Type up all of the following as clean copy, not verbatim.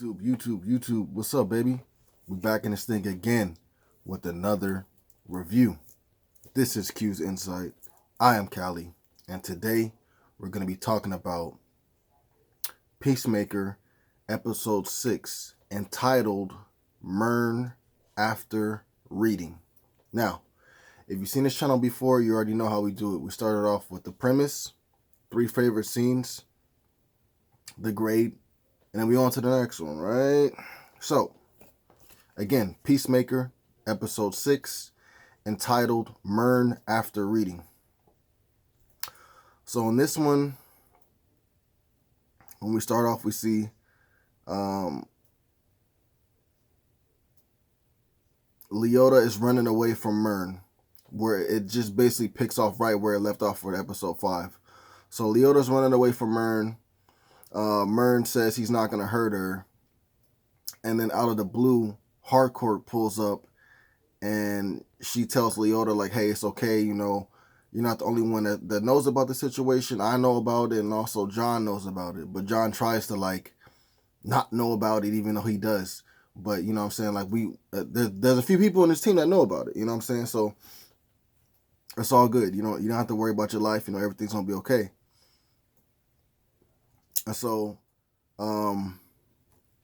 YouTube. What's up, baby? We're back in this thing again with another review. This is Q's Insight. I am Callie, and today we're going to be talking about Peacemaker Episode 6, entitled Murn After Reading. Now, if you've seen this channel before, you already know how we do it. We started off with the premise, 3 favorite scenes, the grade, and then we on to the next one, right? So, again, Peacemaker, Episode 6, entitled Murn After Reading. So in this one, when we start off, we see Leota is running away from Murn, where it just basically picks off right where it left off for Episode 5. So Leota's running away from Murn. Murn says he's not going to hurt her. And then out of the blue, Harcourt pulls up and she tells Leota, like, hey, it's okay, you know, you're not the only one that knows about the situation. I know about it, and also John knows about it. But John tries to, like, not know about it, even though he does. But, you know what I'm saying, like, there's a few people in this team that know about it, you know what I'm saying? So, it's all good. You know, you don't have to worry about your life. You know, everything's going to be okay. And so,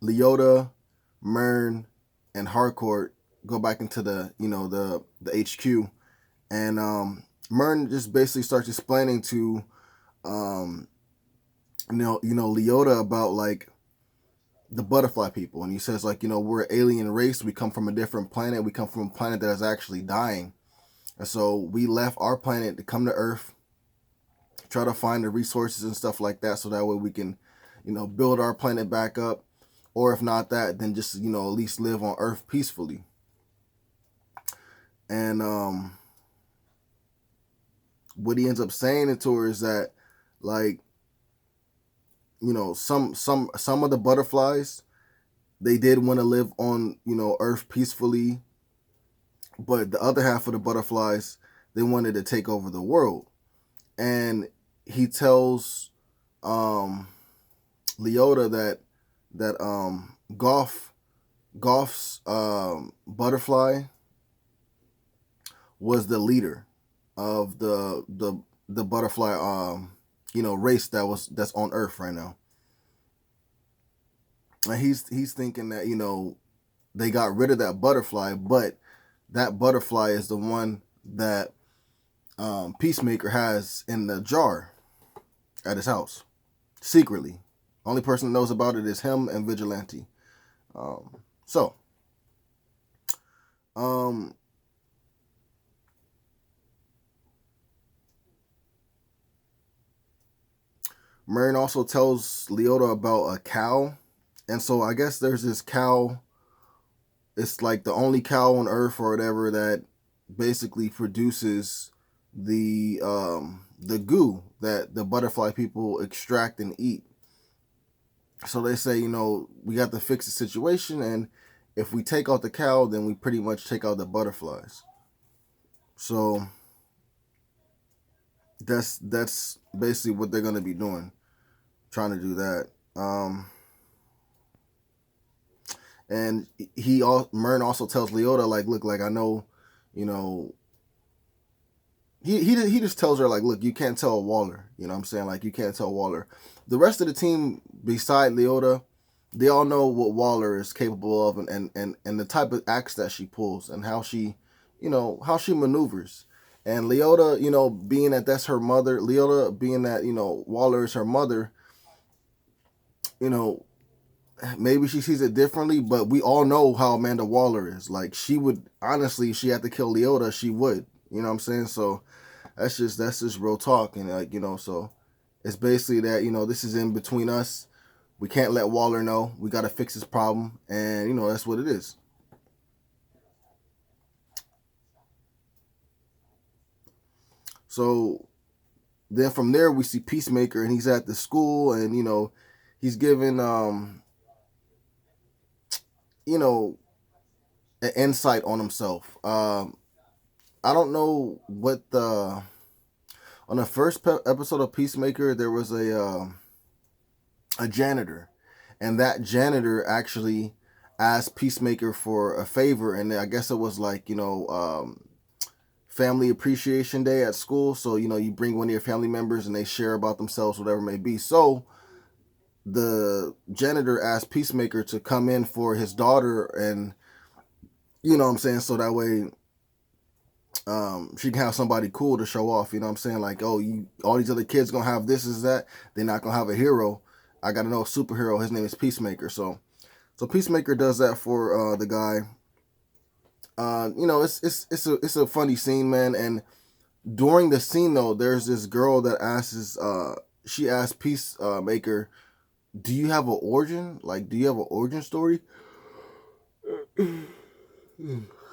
Leota, Murn, and Harcourt go back into the HQ, and Murn just basically starts explaining to Leota about, like, the butterfly people, and he says, like, you know, we're an alien race. We come from a different planet. We come from a planet that is actually dying, and so we left our planet to come to Earth, try to find the resources and stuff like that, so that way we can, you know, build our planet back up, or if not that, then just, you know, at least live on Earth peacefully. And what he ends up saying to her is that, like, you know, some of the butterflies, they did want to live on, you know, Earth peacefully, but the other half of the butterflies, they wanted to take over the world. And he tells Leota that Goff's butterfly was the leader of the butterfly race that's on Earth right now. And he's thinking that, you know, they got rid of that butterfly, but that butterfly is the one that Peacemaker has in the jar at his house, secretly. Only person that knows about it is him and Vigilante. Murn also tells Leota about a cow. And so I guess there's this cow. It's like the only cow on Earth or whatever that basically produces the goo that the butterfly people extract and eat. So they say, you know, we got to fix the situation, and if we take out the cow, then we pretty much take out the butterflies. So that's basically what they're going to be doing, trying to do that. And Murn also tells Leota, like, look, like, I know, you know, he just tells her, like, look, you can't tell Waller, you know what I'm saying? Like, you can't tell Waller. The rest of the team, beside Leota, they all know what Waller is capable of, and the type of acts that she pulls, and how she, you know, how she maneuvers. And Leota, you know, being that that's her mother, Leota being that, you know, Waller is her mother, you know, maybe she sees it differently, but we all know how Amanda Waller is. Like, she would, honestly, if she had to kill Leota, she would. You know what I'm saying? So that's just real talk. And, like, you know, so it's basically that, you know, this is in between us. We can't let Waller know. We got to fix this problem. And, you know, that's what it is. So then from there, we see Peacemaker, and he's at the school, and, you know, he's given, you know, an insight on himself. I don't know what on the first episode of Peacemaker, there was a janitor, and that janitor actually asked Peacemaker for a favor, and I guess it was like, Family Appreciation Day at school. So, you bring one of your family members and they share about themselves, whatever it may be. So the janitor asked Peacemaker to come in for his daughter, and you know what I'm saying, so that way she can have somebody cool to show off. You know what I'm saying? Like, oh, all these other kids gonna have this, is that. They're not gonna have a hero. I gotta know a superhero. His name is Peacemaker. So Peacemaker does that for the guy. It's a funny scene, man. And during the scene though, there's this girl that she asks Peacemaker, "Do you have an origin? Like, do you have an origin story?"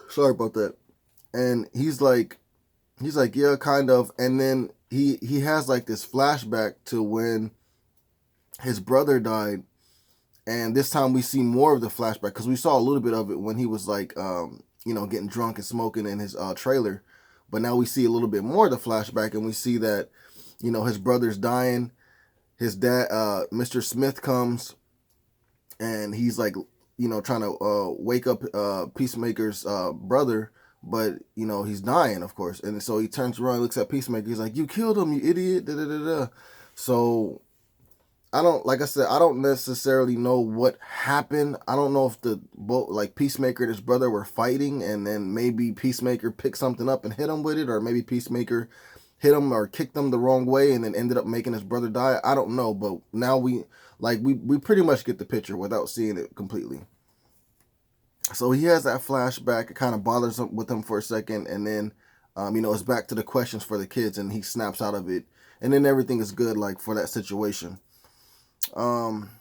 Sorry about that. And he's like, yeah, kind of. And then he has like this flashback to when his brother died, and this time we see more of the flashback because we saw a little bit of it when he was like, getting drunk and smoking in his trailer. But now we see a little bit more of the flashback, and we see that, his brother's dying. His dad, Mr. Smith, comes, and he's like, trying to wake up Peacemaker's brother, but he's dying, of course. And so he turns around, looks at Peacemaker. He's like, "You killed him, you idiot!" Da, da, da, da. So like I said, I don't necessarily know what happened. I don't know if like Peacemaker and his brother were fighting, and then maybe Peacemaker picked something up and hit him with it, or maybe Peacemaker hit him or kicked him the wrong way and then ended up making his brother die. I don't know, but now we pretty much get the picture without seeing it completely. So he has that flashback. It kind of bothers him with him for a second, and then it's back to the questions for the kids, and he snaps out of it, and then everything is good, like, for that situation. Um,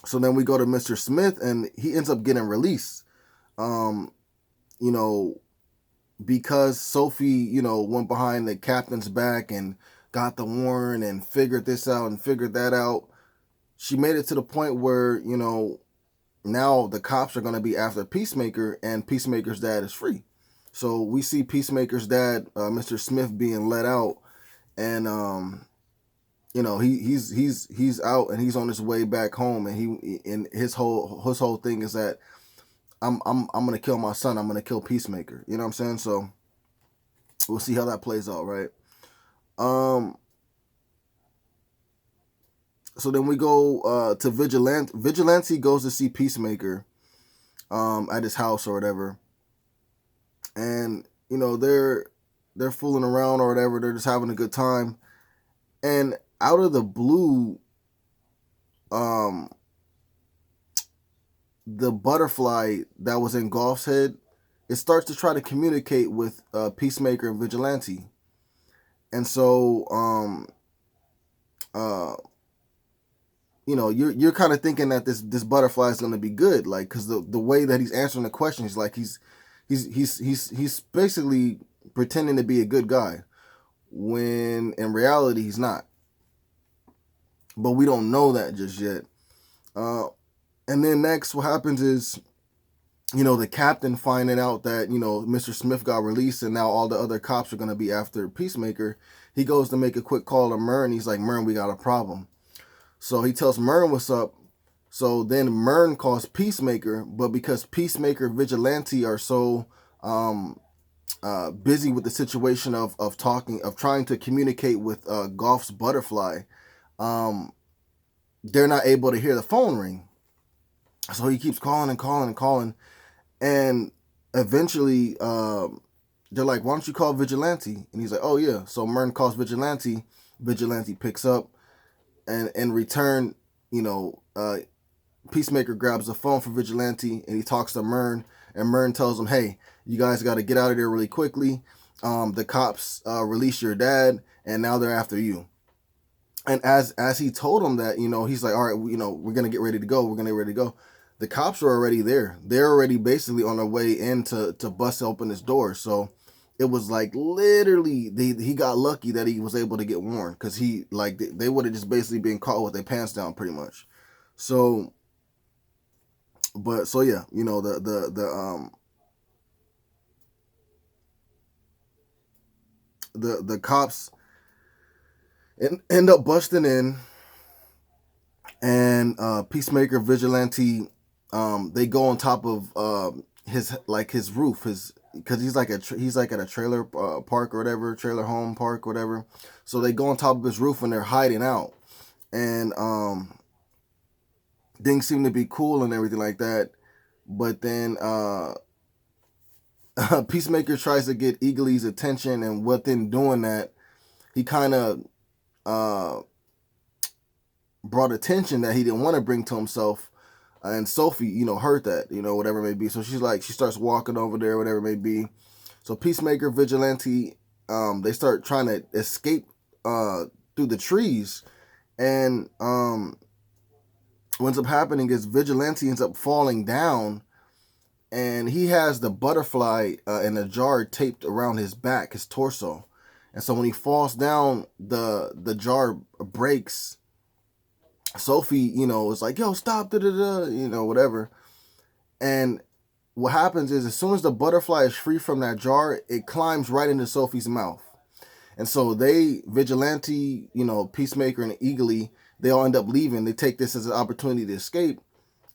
so then we go to Mr. Smith, and he ends up getting released. Um, you know, because Sophie, went behind the captain's back and got the warrant and figured this out and figured that out. She made it to the point where, now the cops are going to be after Peacemaker, and Peacemaker's dad is free. So we see Peacemaker's dad, Mr. Smith, being let out, and he's out and he's on his way back home, and his whole thing is that I'm gonna kill my son. I'm gonna kill Peacemaker. You know what I'm saying? So we'll see how that plays out, right? Um. So then we go to Vigilante. Vigilante goes to see Peacemaker at his house or whatever, and they're fooling around or whatever. They're just having a good time, and out of the blue, um, the butterfly that was in Golf's head, it starts to try to communicate with Peacemaker and Vigilante, and so you're kind of thinking that this butterfly is going to be good, like, because the way that he's answering the questions, like he's basically pretending to be a good guy when in reality he's not. But we don't know that just yet. And then next, what happens is, the captain finding out that, Mr. Smith got released and now all the other cops are going to be after Peacemaker. He goes to make a quick call to Mern. He's like, "Mern, we got a problem." So he tells Mern what's up. So then Mern calls Peacemaker, but because Peacemaker and Vigilante are so busy with the situation of trying to communicate with Golf's butterfly, they're not able to hear the phone ring. So he keeps calling and calling and calling, and eventually they're like, "Why don't you call Vigilante?" And he's like, "Oh yeah." So Mern calls Vigilante. Vigilante picks up, and in return, Peacemaker grabs the phone for Vigilante, and he talks to Mern, and Mern tells him, "Hey, you guys got to get out of there really quickly. The cops released your dad, and now they're after you." And as he told him that, he's like, "All right, we're gonna get ready to go. We're gonna get ready to go." The cops are already there. They're already basically on their way in to bust open his door. So it was like literally he got lucky that he was able to get warned, because they would have just basically been caught with their pants down pretty much. So, but so yeah, the cops, and end up busting in, and Peacemaker Vigilante, they go on top of his roof, his because he's like at a trailer park or whatever, trailer home park, whatever. So they go on top of his roof and they're hiding out, and things seem to be cool and everything like that. But then Peacemaker tries to get Eagly's attention, and within doing that, he kind of uh, brought attention that he didn't want to bring to himself. And Sophie, heard that, whatever it may be. So she starts walking over there, whatever it may be. So Peacemaker, Vigilante, they start trying to escape through the trees. And what ends up happening is Vigilante ends up falling down, and he has the butterfly in a jar taped around his back, his torso. And so when he falls down, the jar breaks. Sophie, is like, yo, stop, da da da, whatever. And what happens is, as soon as the butterfly is free from that jar, it climbs right into Sophie's mouth. And so Vigilante, Peacemaker, and Eagly, they all end up leaving. They take this as an opportunity to escape.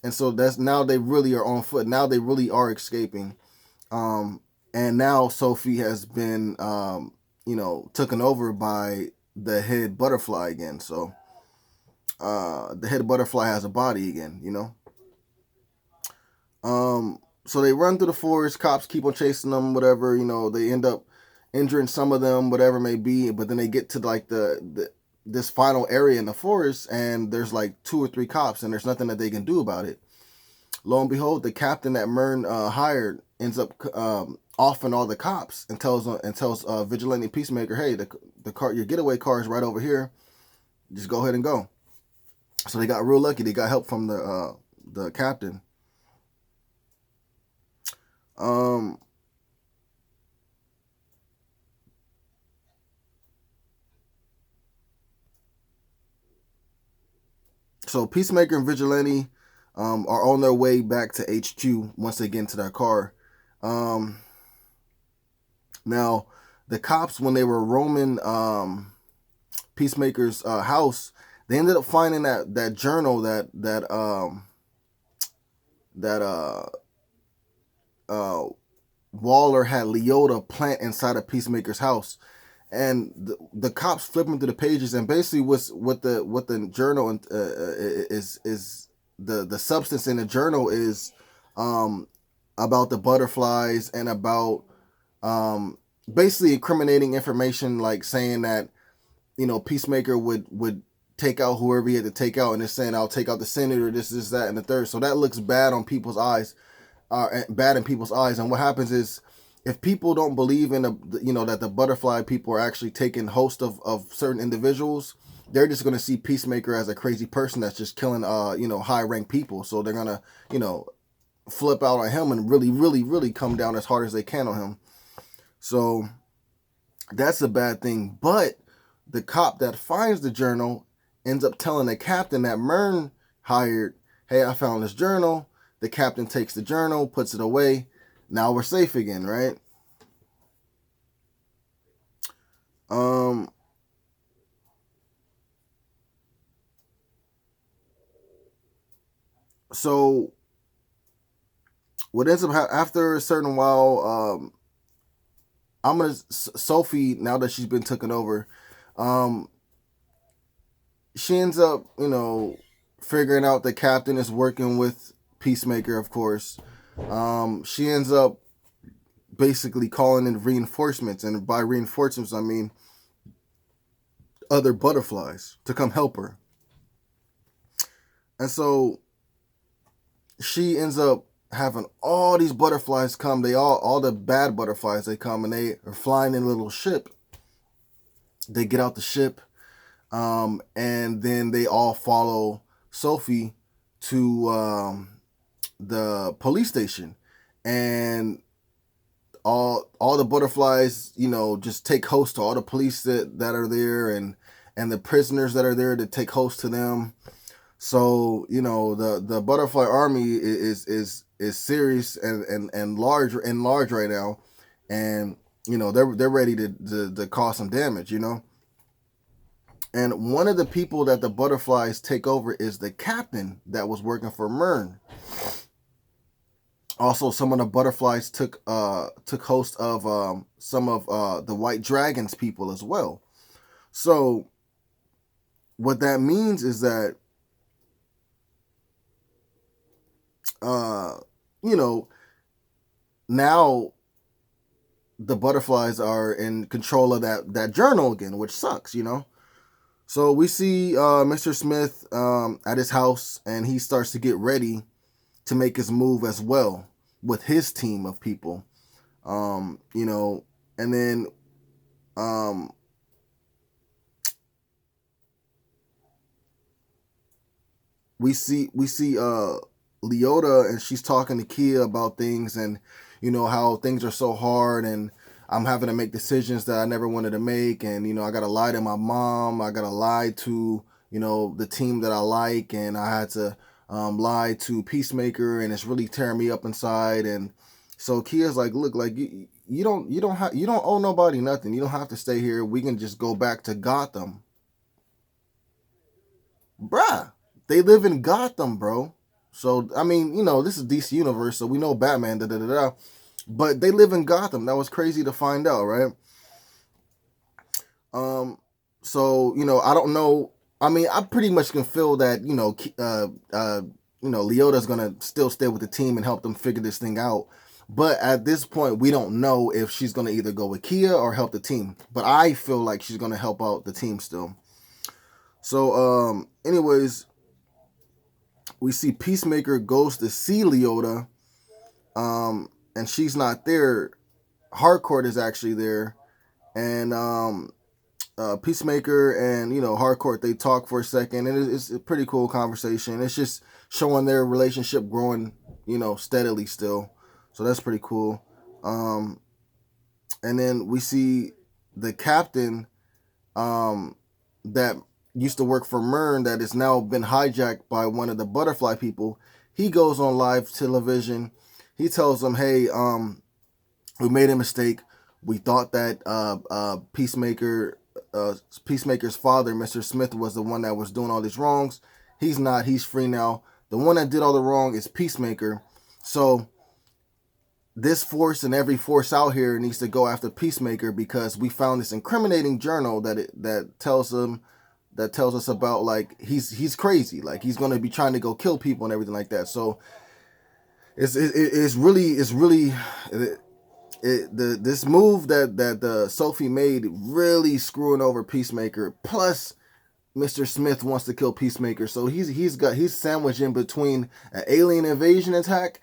And so that's now they really are on foot. Now they really are escaping. And now Sophie has been, taken over by the head butterfly again. So the head butterfly has a body again, So they run through the forest. Cops keep on chasing them, whatever. They end up injuring some of them, whatever it may be. But then they get to like this final area in the forest, and there's like 2 or 3 cops, and there's nothing that they can do about it. Lo and behold, the captain that Mern hired ends up offing all the cops and tells Vigilante Peacemaker, hey, the car, your getaway car is right over here. Just go ahead and go. So they got real lucky. They got help from the captain. So Peacemaker and Vigilante are on their way back to HQ once they get into their car. Now, the cops, when they were roaming Peacemaker's house, they ended up finding that journal that Waller had Leota plant inside of Peacemaker's house. And the cops flipping through the pages, and basically what the journal is the substance in the journal is about the butterflies, and about basically incriminating information, like saying that Peacemaker would take out whoever he had to take out, and it's saying, I'll take out the senator, this, that, and the third. So that looks bad on people's eyes, bad in people's eyes. And what happens is, if people don't believe in that the butterfly people are actually taking host of certain individuals, they're just going to see Peacemaker as a crazy person that's just killing high ranked people. So they're going to flip out on him and really, really, really come down as hard as they can on him. So that's a bad thing. But the cop that finds the journal ends up telling the captain that Mern hired, hey, I found this journal. The captain takes the journal, puts it away. Now we're safe again, right? So what ends up after a certain while, Sophie, now that she's been taken over, she ends up, figuring out the captain is working with Peacemaker, of course. She ends up basically calling in reinforcements, and by reinforcements I mean other butterflies to come help her. And so she ends up having all these butterflies come. All the bad butterflies, they come, and they are flying in a little ship. They get out the ship, and then they all follow Sophie to the police station, and all the butterflies, just take host to all the police that are there, and the prisoners that are there to take host to them. So the butterfly army is serious and large right now, and they're ready to cause some damage. And one of the people that the butterflies take over is the captain that was working for Myrn. Also, some of the butterflies took host of some of the White Dragons people as well. So what that means is that uh, you know, now the butterflies are in control of that journal again, which sucks, you know. So we see Mr. Smith at his house, and he starts to get ready to make his move as well with his team of people. You know, and then um, we see Leota, and she's talking to Kia about things, and you know how things are so hard, and I'm having to make decisions that I never wanted to make, and you know I gotta lie to my mom, I gotta lie to the team that I like, and I had to lie to Peacemaker, and it's really tearing me up inside. And so Kia's like, look, like you don't owe nobody nothing, you don't have to stay here, we can just go back to Gotham. Bruh, they live in Gotham, bro. So I mean, this is DC Universe, so we know Batman, da da da da. But they live in Gotham. That was crazy to find out, right? Um, so I don't know. I mean, I pretty much can feel that Leota's gonna still stay with the team and help them figure this thing out. But at this point, we don't know if she's gonna either go with Kia or help the team. But I feel like she's gonna help out the team still. So, anyways, we see Peacemaker goes to see Leota, and she's not there. Harcourt is actually there, and Peacemaker and Harcourt, they talk for a second, and it's a pretty cool conversation. It's just showing their relationship growing, steadily still. So that's pretty cool. And then we see the captain, that used to work for Myrn, that has now been hijacked by one of the butterfly people. He goes on live television. He tells them, hey, we made a mistake. We thought that Peacemaker's father, Mr. Smith, was the one that was doing all these wrongs. He's not. He's free now. The one that did all the wrong is Peacemaker. So this force and every force out here needs to go after Peacemaker, because we found this incriminating journal that tells us about, like, he's crazy, like he's gonna be trying to go kill people and everything like that. So it's really this move that Sophie made, really screwing over Peacemaker. Plus, Mr. Smith wants to kill Peacemaker, so he's sandwiched in between an alien invasion attack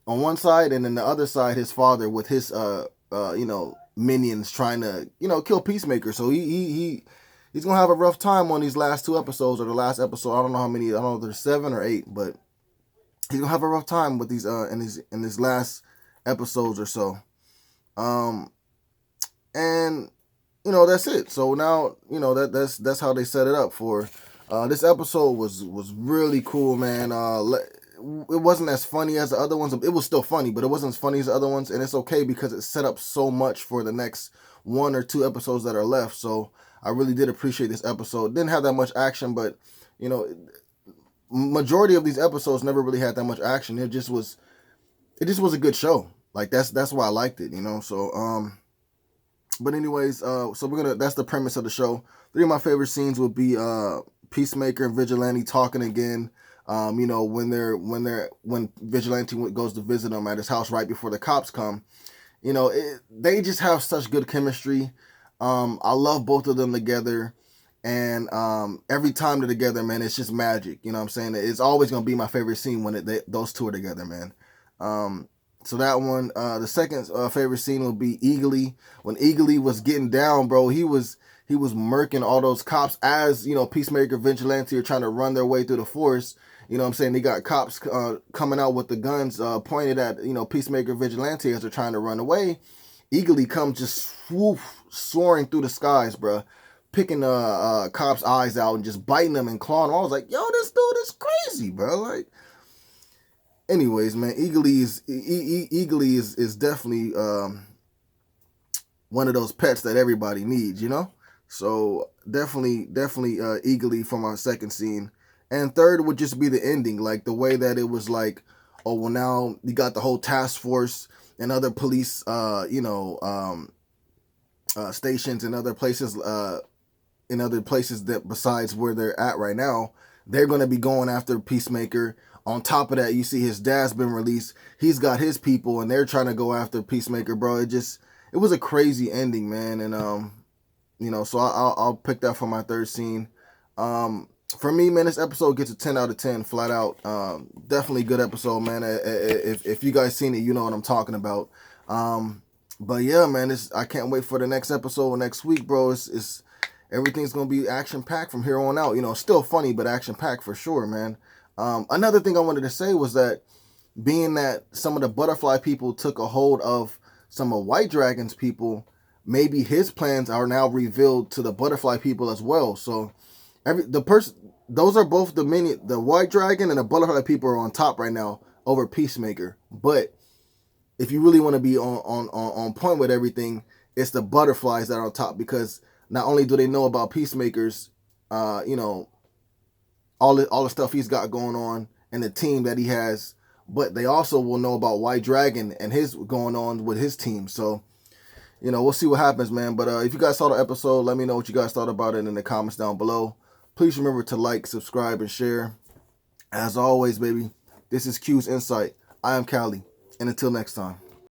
on one side, and then the other side, his father with his minions trying to kill Peacemaker. So he's gonna have a rough time on these last two episodes, or the last episode. I don't know how many. I don't know if there's 7 or 8, but he's gonna have a rough time with these in his last episodes or so. And that's it. So now that's how they set it up for this episode. Was really cool, man. It wasn't as funny as the other ones. It was still funny, but it wasn't as funny as the other ones, and it's okay because it set up so much for the next 1 or 2 episodes that are left. So I really did appreciate this episode. Didn't have that much action, but majority of these episodes never really had that much action. It just was a good show. Like that's why I liked it, So but anyways, so that's the premise of the show. 3 of my favorite scenes would be Peacemaker and Vigilante talking again. When Vigilante goes to visit him at his house right before the cops come. They just have such good chemistry. I love both of them together, and every time they're together, man, it's just magic. You know what I'm saying? It's always gonna be my favorite scene when those two are together, man. So that one. The second favorite scene would be Eagly. When Eagly was getting down, bro, he was murking all those cops as Peacemaker, Vigilante are trying to run their way through the forest. You know what I'm saying? They got cops coming out with the guns pointed at Peacemaker, Vigilante as they're trying to run away. Eagly comes just soaring through the skies, bro, picking cops' eyes out and just biting them and clawing them. I was like, yo, this dude is crazy, bro. Like, anyways, man, Eagly is definitely one of those pets that everybody needs, So definitely eagerly for my second scene. And third would just be the ending, like the way that it was like, oh well, now you got the whole task force and other police, stations and other places that besides where they're at right now, they're going to be going after Peacemaker. On top of that, you see his dad's been released. He's got his people, and they're trying to go after Peacemaker, bro. It was a crazy ending, man. And so I'll pick that for my third scene. For me, man, this episode gets a 10 out of 10, flat out. Definitely good episode, man. If you guys seen it, you know what I'm talking about. But yeah, man, I can't wait for the next episode next week, bro. It's everything's gonna be action packed from here on out. Still funny, but action packed for sure, man. Another thing I wanted to say was that being that some of the butterfly people took a hold of some of White Dragon's people, maybe his plans are now revealed to the butterfly people as well. So those are both the White Dragon and the butterfly people are on top right now over Peacemaker. But if you really want to be on point with everything, it's the butterflies that are on top, because not only do they know about Peacemaker's, all the stuff he's got going on and the team that he has, but they also will know about White Dragon and his going on with his team. So, we'll see what happens, man. But if you guys saw the episode, let me know what you guys thought about it in the comments down below. Please remember to like, subscribe, and share. As always, baby, this is Q's Insight. I am Callie, and until next time.